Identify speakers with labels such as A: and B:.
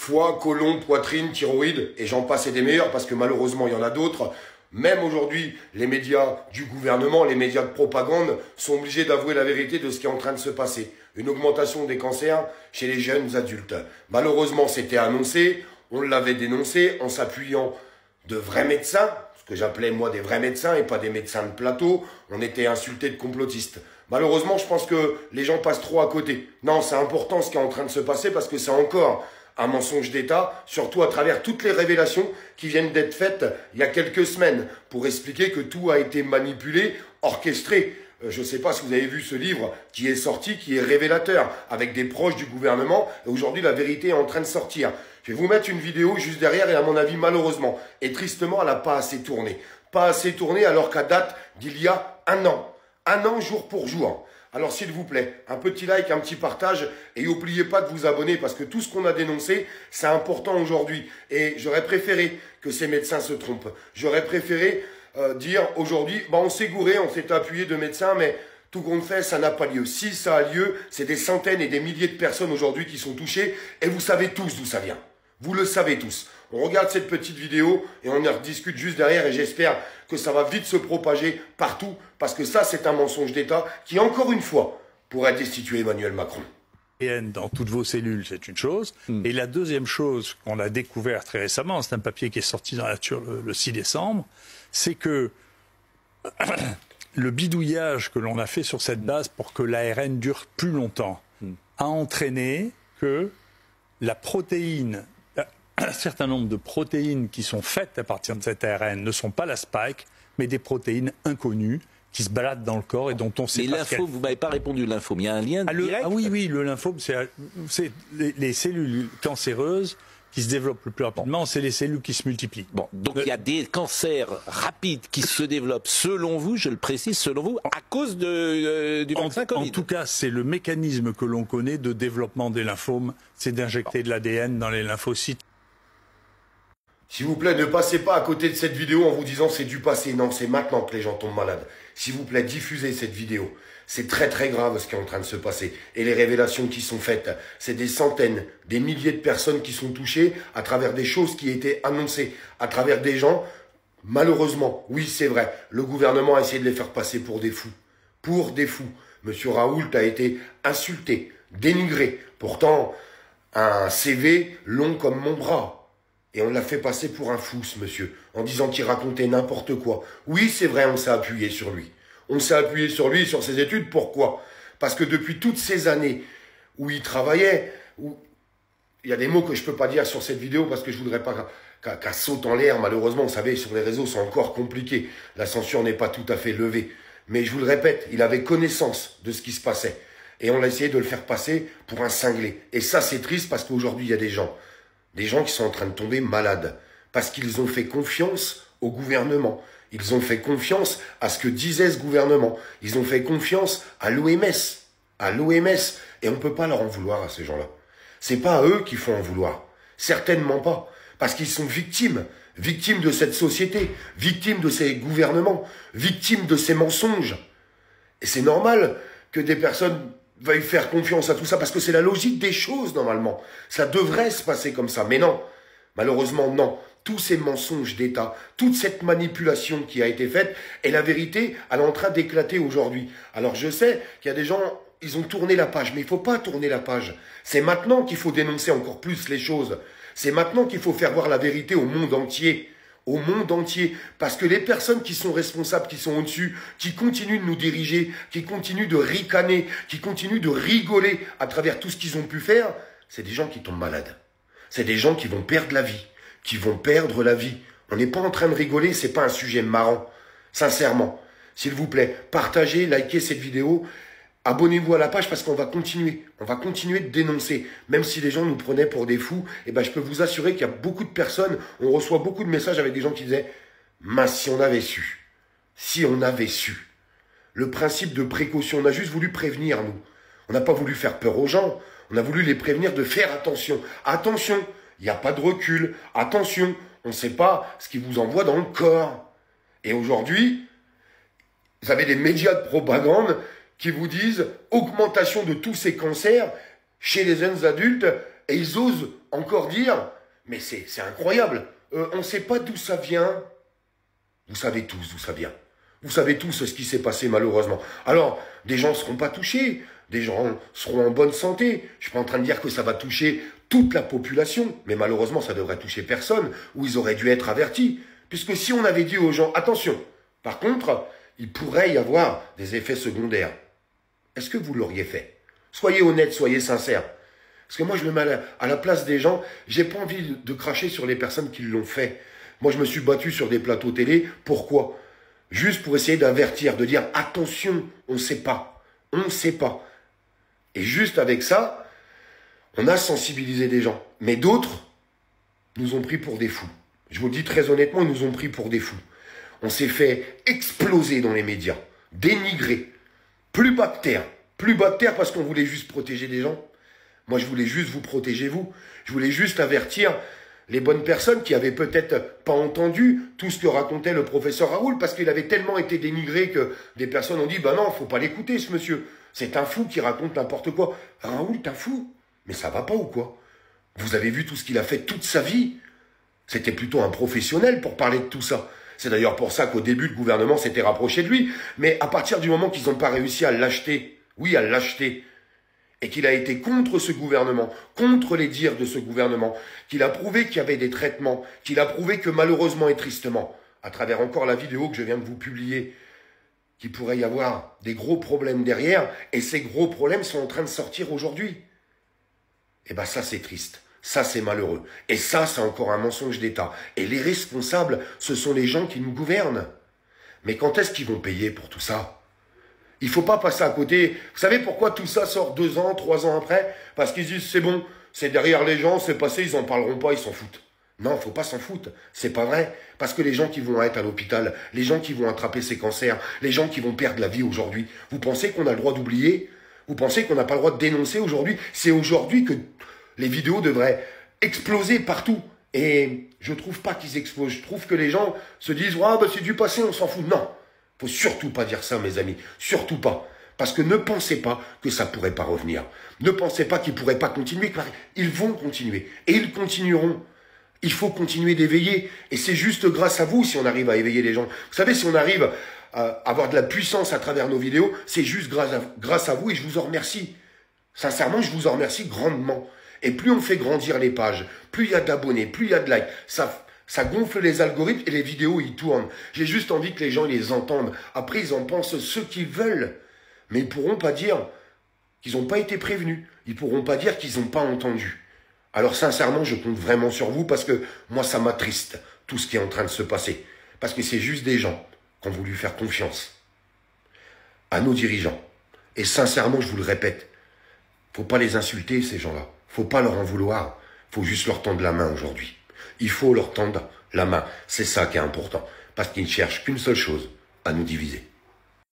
A: foie, côlon, poitrine, thyroïde, et j'en passe et des meilleurs, parce que malheureusement, il y en a d'autres. Même aujourd'hui, les médias du gouvernement, les médias de propagande sont obligés d'avouer la vérité de ce qui est en train de se passer. Une augmentation des cancers chez les jeunes adultes. Malheureusement, c'était annoncé, on l'avait dénoncé en s'appuyant de vrais médecins, ce que j'appelais moi des vrais médecins et pas des médecins de plateau. On était insultés de complotistes. Malheureusement, je pense que les gens passent trop à côté. Non, c'est important ce qui est en train de se passer parce que c'est encore un mensonge d'État, surtout à travers toutes les révélations qui viennent d'être faites il y a quelques semaines pour expliquer que tout a été manipulé, orchestré. Je ne sais pas si vous avez vu ce livre qui est sorti, qui est révélateur, avec des proches du gouvernement. Et aujourd'hui, la vérité est en train de sortir. Je vais vous mettre une vidéo juste derrière et à mon avis, malheureusement, et tristement, elle n'a pas assez tourné. Pas assez tourné alors qu'à date d'il y a un an. Un an jour pour jour. Alors s'il vous plaît, un petit like, un petit partage et n'oubliez pas de vous abonner parce que tout ce qu'on a dénoncé, c'est important aujourd'hui. Et j'aurais préféré que ces médecins se trompent. J'aurais préféré dire aujourd'hui, on s'est gouré, on s'est appuyé de médecins, mais tout compte fait, ça n'a pas lieu. Si ça a lieu, c'est des centaines et des milliers de personnes aujourd'hui qui sont touchées et vous savez tous d'où ça vient. Vous le savez tous. On regarde cette petite vidéo et on en rediscute juste derrière et j'espère que ça va vite se propager partout parce que ça, c'est un mensonge d'État qui, encore une fois, pourrait destituer Emmanuel Macron.
B: Dans toutes vos cellules, c'est une chose. Et la deuxième chose qu'on a découvert très récemment, c'est un papier qui est sorti dans la nature le 6 décembre, c'est que le bidouillage que l'on a fait sur cette base pour que l'ARN dure plus longtemps a entraîné que la protéine, un certain nombre de protéines qui sont faites à partir de cet ARN ne sont pas la spike, mais des protéines inconnues qui se baladent dans le corps et dont on sait
C: pas. Et l'info, vous m'avez pas répondu, le lymphome. Il y a un lien direct.
B: Oui, le lymphome, c'est les cellules cancéreuses qui se développent le plus rapidement, c'est les cellules qui se multiplient.
C: Bon, donc il y a des cancers rapides qui se développent, selon vous, je le précise, selon vous, à cause du vaccin Covid.
B: En tout cas, c'est le mécanisme que l'on connaît de développement des lymphomes, c'est d'injecter de l'ADN dans les lymphocytes.
A: S'il vous plaît, ne passez pas à côté de cette vidéo en vous disant c'est du passé. Non, c'est maintenant que les gens tombent malades. S'il vous plaît, diffusez cette vidéo. C'est très très grave ce qui est en train de se passer. Et les révélations qui sont faites, c'est des centaines, des milliers de personnes qui sont touchées à travers des choses qui étaient annoncées, à travers des gens, malheureusement, oui c'est vrai, le gouvernement a essayé de les faire passer pour des fous. Pour des fous. Monsieur Raoult a été insulté, dénigré. Pourtant, un CV long comme mon bras. Et on l'a fait passer pour un fou, ce monsieur, en disant qu'il racontait n'importe quoi. Oui, c'est vrai, on s'est appuyé sur lui. On s'est appuyé sur lui et sur ses études. Pourquoi? Parce que depuis toutes ces années où il travaillait, il y a des mots que je ne peux pas dire sur cette vidéo parce que je ne voudrais pas qu'elle saute en l'air. Malheureusement, vous savez, sur les réseaux, c'est encore compliqué. La censure n'est pas tout à fait levée. Mais je vous le répète, il avait connaissance de ce qui se passait. Et on a essayé de le faire passer pour un cinglé. Et ça, c'est triste parce qu'aujourd'hui, il y a des gens qui sont en train de tomber malades parce qu'ils ont fait confiance au gouvernement. Ils ont fait confiance à ce que disait ce gouvernement. Ils ont fait confiance à l'OMS. Et on ne peut pas leur en vouloir à ces gens-là. C'est pas à eux qu'il faut en vouloir. Certainement pas. Parce qu'ils sont victimes. Victimes de cette société. Victimes de ces gouvernements. Victimes de ces mensonges. Et c'est normal que des personnes veuillent faire confiance à tout ça parce que c'est la logique des choses normalement. Ça devrait se passer comme ça. Mais non. Malheureusement, non. Tous ces mensonges d'État, toute cette manipulation qui a été faite, et la vérité, elle est en train d'éclater aujourd'hui. Alors je sais qu'il y a des gens, ils ont tourné la page, mais il ne faut pas tourner la page. C'est maintenant qu'il faut dénoncer encore plus les choses. C'est maintenant qu'il faut faire voir la vérité au monde entier. Au monde entier. Parce que les personnes qui sont responsables, qui sont au-dessus, qui continuent de nous diriger, qui continuent de ricaner, qui continuent de rigoler à travers tout ce qu'ils ont pu faire, c'est des gens qui tombent malades. C'est des gens qui vont perdre la vie. Qui vont perdre la vie. On n'est pas en train de rigoler, c'est pas un sujet marrant. Sincèrement. S'il vous plaît, partagez, likez cette vidéo, abonnez-vous à la page parce qu'on va continuer. On va continuer de dénoncer. Même si les gens nous prenaient pour des fous, je peux vous assurer qu'il y a beaucoup de personnes, on reçoit beaucoup de messages avec des gens qui disaient « Mince, si on avait su. Si on avait su. » Le principe de précaution, on a juste voulu prévenir, nous. On n'a pas voulu faire peur aux gens. On a voulu les prévenir de faire attention. Attention, il n'y a pas de recul. Attention, on ne sait pas ce qui vous envoie dans le corps. Et aujourd'hui, vous avez des médias de propagande qui vous disent augmentation de tous ces cancers chez les jeunes adultes et ils osent encore dire, mais c'est incroyable, on ne sait pas d'où ça vient. Vous savez tous d'où ça vient. Vous savez tous ce qui s'est passé malheureusement. Alors, des gens ne seront pas touchés, des gens seront en bonne santé. Je ne suis pas en train de dire que ça va toucher toute la population, mais malheureusement, ça devrait toucher personne, ou ils auraient dû être avertis. Puisque si on avait dit aux gens, attention, par contre, il pourrait y avoir des effets secondaires. Est-ce que vous l'auriez fait? Soyez honnête, soyez sincère. Parce que moi, je me mets à la place des gens, j'ai pas envie de cracher sur les personnes qui l'ont fait. Moi, je me suis battu sur des plateaux télé. Pourquoi? Juste pour essayer d'avertir, de dire, attention, on ne sait pas. On ne sait pas. Et juste avec ça, on a sensibilisé des gens. Mais d'autres nous ont pris pour des fous. Je vous le dis très honnêtement, ils nous ont pris pour des fous. On s'est fait exploser dans les médias, dénigrer. Plus bactère parce qu'on voulait juste protéger des gens. Moi, je voulais juste vous protéger, vous. Je voulais juste avertir les bonnes personnes qui avaient peut-être pas entendu tout ce que racontait le professeur Raoul, parce qu'il avait tellement été dénigré que des personnes ont dit « Bah non, faut pas l'écouter, ce monsieur. C'est un fou qui raconte n'importe quoi. » Raoul, t'es un fou? Mais ça va pas ou quoi? Vous avez vu tout ce qu'il a fait toute sa vie? C'était plutôt un professionnel pour parler de tout ça. C'est d'ailleurs pour ça qu'au début, le gouvernement s'était rapproché de lui. Mais à partir du moment qu'ils n'ont pas réussi à l'acheter, oui, à l'acheter, et qu'il a été contre ce gouvernement, contre les dires de ce gouvernement, qu'il a prouvé qu'il y avait des traitements, qu'il a prouvé que malheureusement et tristement, à travers encore la vidéo que je viens de vous publier, qu'il pourrait y avoir des gros problèmes derrière, et ces gros problèmes sont en train de sortir aujourd'hui. Eh bien ça c'est triste, ça c'est malheureux, et ça c'est encore un mensonge d'État. Et les responsables, ce sont les gens qui nous gouvernent. Mais quand est-ce qu'ils vont payer pour tout ça ? Il ne faut pas passer à côté. Vous savez pourquoi tout ça sort 2 ans, 3 ans après? Parce qu'ils disent c'est bon, c'est derrière les gens, c'est passé, ils n'en parleront pas, ils s'en foutent. Non, il ne faut pas s'en foutre. C'est pas vrai. Parce que les gens qui vont être à l'hôpital, les gens qui vont attraper ces cancers, les gens qui vont perdre la vie aujourd'hui, vous pensez qu'on a le droit d'oublier? Vous pensez qu'on n'a pas le droit de dénoncer aujourd'hui? C'est aujourd'hui que les vidéos devraient exploser partout. Et je trouve pas qu'ils explosent. Je trouve que les gens se disent « Ah, bah, c'est du passé, on s'en fout. » Non. Faut surtout pas dire ça, mes amis. Surtout pas. Parce que ne pensez pas que ça pourrait pas revenir. Ne pensez pas qu'ils pourraient pas continuer. Ils vont continuer. Et ils continueront. Il faut continuer d'éveiller. Et c'est juste grâce à vous si on arrive à éveiller les gens. Vous savez, si on arrive à avoir de la puissance à travers nos vidéos, c'est juste grâce à vous et je vous en remercie. Sincèrement, je vous en remercie grandement. Et plus on fait grandir les pages, plus il y a d'abonnés, plus il y a de likes, ça gonfle les algorithmes et les vidéos, ils tournent. J'ai juste envie que les gens les entendent. Après, ils en pensent ce qu'ils veulent. Mais ils ne pourront pas dire qu'ils n'ont pas été prévenus. Ils ne pourront pas dire qu'ils n'ont pas entendu. Alors sincèrement, je compte vraiment sur vous parce que moi, ça m'attriste, tout ce qui est en train de se passer. Parce que c'est juste des gens qui ont voulu faire confiance à nos dirigeants. Et sincèrement, je vous le répète, faut pas les insulter, ces gens-là. Faut pas leur en vouloir. Faut juste leur tendre la main aujourd'hui. Il faut leur tendre la main. C'est ça qui est important. Parce qu'ils ne cherchent qu'une seule chose, à nous diviser.